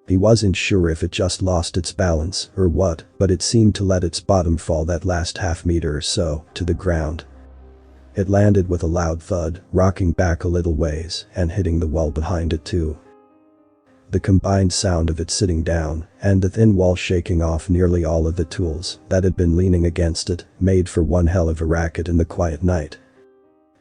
He wasn't sure if it just lost its balance or what, but it seemed to let its bottom fall that last half meter or so to the ground. It landed with a loud thud, rocking back a little ways and hitting the wall behind it too. The combined sound of it sitting down and the thin wall shaking off nearly all of the tools that had been leaning against it made for one hell of a racket in the quiet night.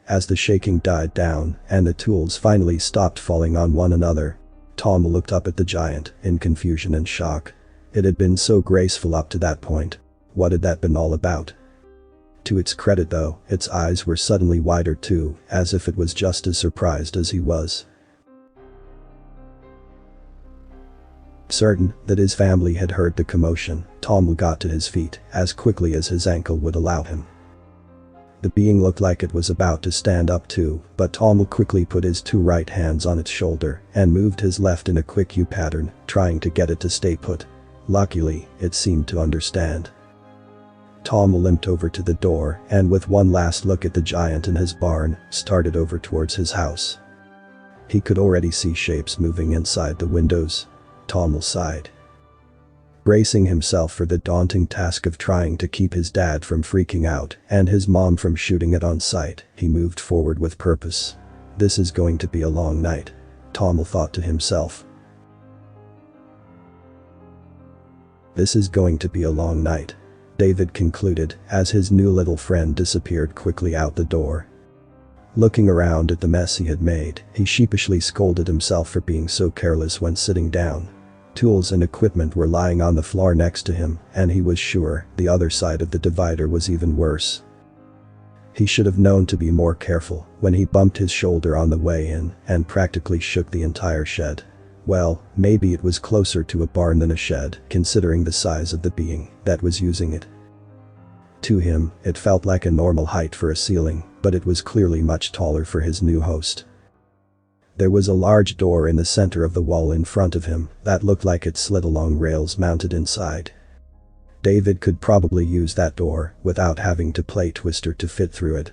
As the shaking died down and the tools finally stopped falling on one another, Tom looked up at the giant in confusion and shock. It had been so graceful up to that point. What had that been all about? To its credit though, its eyes were suddenly wider too, as if it was just as surprised as he was. Certain that his family had heard the commotion, Tom got to his feet as quickly as his ankle would allow him. The being looked like it was about to stand up too, but Tom quickly put his two right hands on its shoulder and moved his left in a quick U pattern, trying to get it to stay put. Luckily, it seemed to understand. Tom limped over to the door and with one last look at the giant in his barn, started over towards his house. He could already see shapes moving inside the windows. Tom sighed. Bracing himself for the daunting task of trying to keep his dad from freaking out and his mom from shooting it on sight, he moved forward with purpose. This is going to be a long night, Tom thought to himself. This is going to be a long night, David concluded as his new little friend disappeared quickly out the door. Looking around at the mess he had made, he sheepishly scolded himself for being so careless when sitting down. Tools and equipment were lying on the floor next to him, and he was sure the other side of the divider was even worse. He should have known to be more careful when he bumped his shoulder on the way in and practically shook the entire shed. Well, maybe it was closer to a barn than a shed, considering the size of the being that was using it. To him, it felt like a normal height for a ceiling, but it was clearly much taller for his new host. There was a large door in the center of the wall in front of him that looked like it slid along rails mounted inside. David could probably use that door without having to play Twister to fit through it.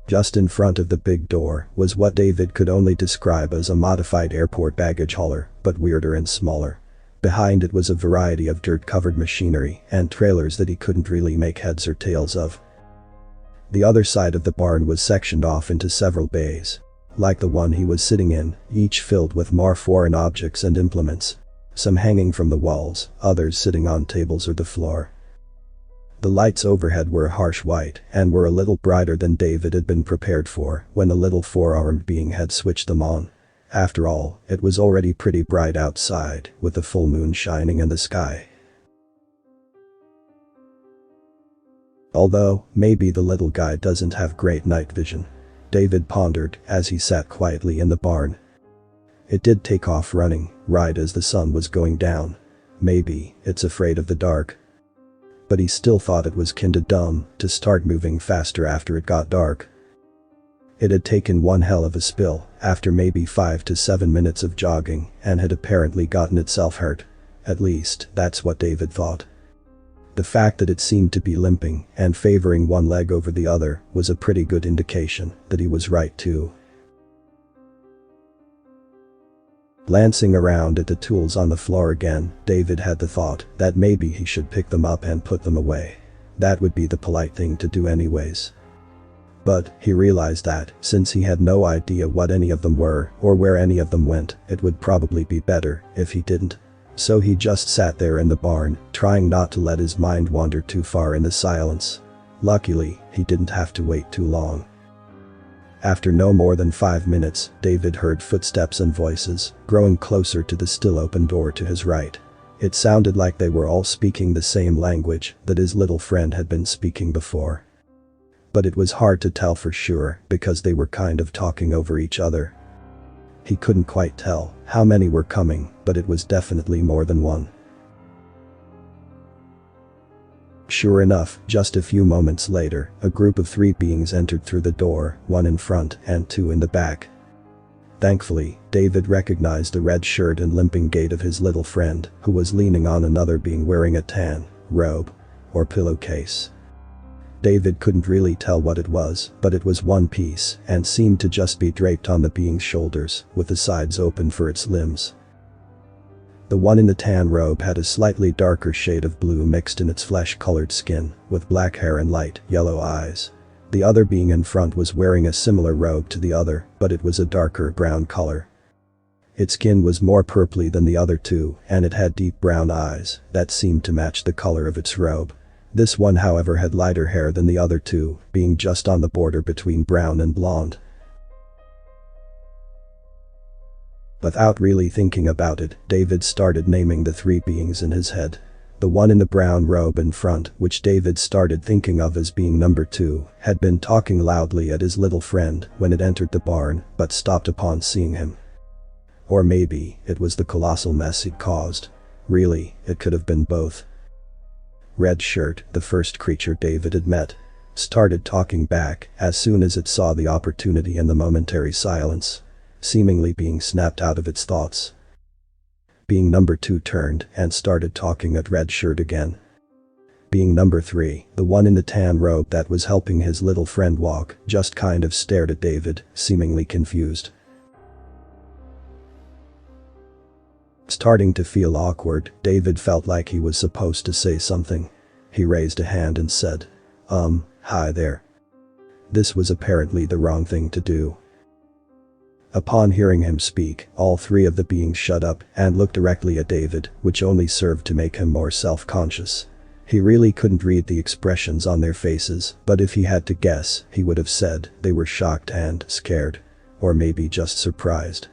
Just in front of the big door was what David could only describe as a modified airport baggage hauler, but weirder and smaller. Behind it was a variety of dirt-covered machinery and trailers that he couldn't really make heads or tails of. The other side of the barn was sectioned off into several bays, like the one he was sitting in, each filled with more foreign objects and implements. Some hanging from the walls, others sitting on tables or the floor. The lights overhead were a harsh white and were a little brighter than David had been prepared for when the little four-armed being had switched them on. After all, it was already pretty bright outside, with the full moon shining in the sky. Although, maybe the little guy doesn't have great night vision, David pondered as he sat quietly in the barn. It did take off running, right as the sun was going down. Maybe it's afraid of the dark. But he still thought it was kinda dumb to start moving faster after it got dark. It had taken one hell of a spill after maybe 5 to 7 minutes of jogging and had apparently gotten itself hurt. At least, that's what David thought. The fact that it seemed to be limping and favoring one leg over the other was a pretty good indication that he was right too. Glancing around at the tools on the floor again, David had the thought that maybe he should pick them up and put them away. That would be the polite thing to do anyways. But he realized that, since he had no idea what any of them were or where any of them went, it would probably be better if he didn't. So he just sat there in the barn, trying not to let his mind wander too far in the silence. Luckily, he didn't have to wait too long. After no more than 5 minutes, David heard footsteps and voices, growing closer to the still open door to his right. It sounded like they were all speaking the same language that his little friend had been speaking before. But it was hard to tell for sure because they were kind of talking over each other. He couldn't quite tell how many were coming, but it was definitely more than one. Sure enough, just a few moments later, a group of 3 beings entered through the door, 1 in front and 2 in the back. Thankfully, David recognized the red shirt and limping gait of his little friend, who was leaning on another being wearing a tan robe or pillowcase. David couldn't really tell what it was, but it was one piece and seemed to just be draped on the being's shoulders, with the sides open for its limbs. The one in the tan robe had a slightly darker shade of blue mixed in its flesh-colored skin, with black hair and light yellow eyes. The other being in front was wearing a similar robe to the other, but it was a darker brown color. Its skin was more purply than the other two, and it had deep brown eyes that seemed to match the color of its robe. This one, however, had lighter hair than the other two, being just on the border between brown and blonde. Without really thinking about it, David started naming the three beings in his head. The one in the brown robe in front, which David started thinking of as being number 2, had been talking loudly at his little friend when it entered the barn, but stopped upon seeing him. Or maybe it was the colossal mess he'd caused. Really, it could have been both. Red Shirt, the first creature David had met, started talking back as soon as it saw the opportunity in the momentary silence, seemingly being snapped out of its thoughts. Being number 2 turned and started talking at Red Shirt again. Being number 3, the one in the tan robe that was helping his little friend walk, just kind of stared at David, seemingly confused. Starting to feel awkward, David felt like he was supposed to say something. He raised a hand and said, hi there. This was apparently the wrong thing to do. Upon hearing him speak, all three of the beings shut up and looked directly at David, which only served to make him more self-conscious. He really couldn't read the expressions on their faces, but if he had to guess, he would have said they were shocked and scared. Or maybe just surprised.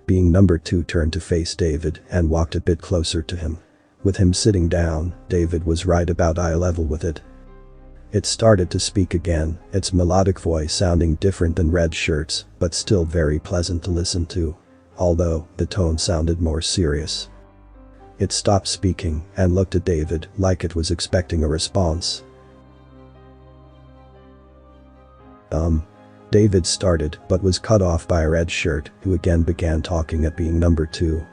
Being number 2 turned to face David and walked a bit closer to him. With him sitting down, David was right about eye level with it. It started to speak again, its melodic voice sounding different than Red Shirt's, but still very pleasant to listen to, although the tone sounded more serious. It stopped speaking and looked at David like it was expecting a response. David started, but was cut off by a Red Shirt, who again began talking at being number 2.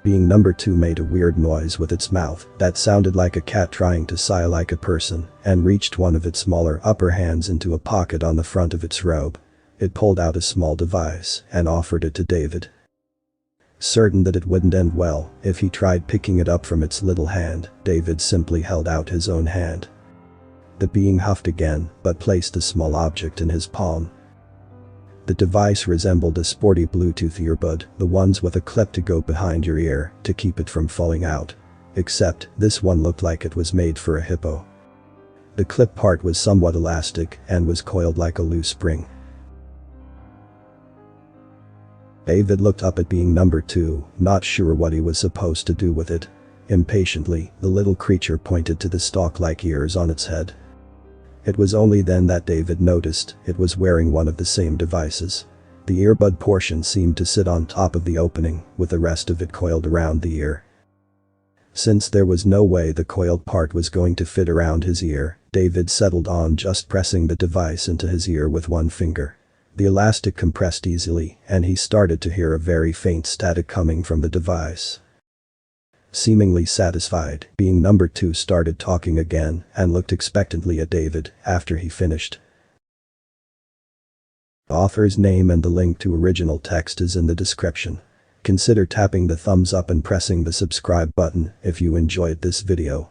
Being number 2 made a weird noise with its mouth that sounded like a cat trying to sigh like a person, and reached one of its smaller upper hands into a pocket on the front of its robe. It pulled out a small device and offered it to David. Certain that it wouldn't end well if he tried picking it up from its little hand, David simply held out his own hand. The being huffed again, but placed the small object in his palm. The device resembled a sporty Bluetooth earbud, the ones with a clip to go behind your ear to keep it from falling out. Except, this one looked like it was made for a hippo. The clip part was somewhat elastic and was coiled like a loose spring. David looked up at being number 2, not sure what he was supposed to do with it. Impatiently, the little creature pointed to the stalk-like ears on its head. It was only then that David noticed it was wearing one of the same devices. The earbud portion seemed to sit on top of the opening, with the rest of it coiled around the ear. Since there was no way the coiled part was going to fit around his ear, David settled on just pressing the device into his ear with one finger. The elastic compressed easily, and he started to hear a very faint static coming from the device. Seemingly satisfied, being number 2 started talking again and looked expectantly at David after he finished. The author's name and the link to original text is in the description. Consider tapping the thumbs up and pressing the subscribe button if you enjoyed this video.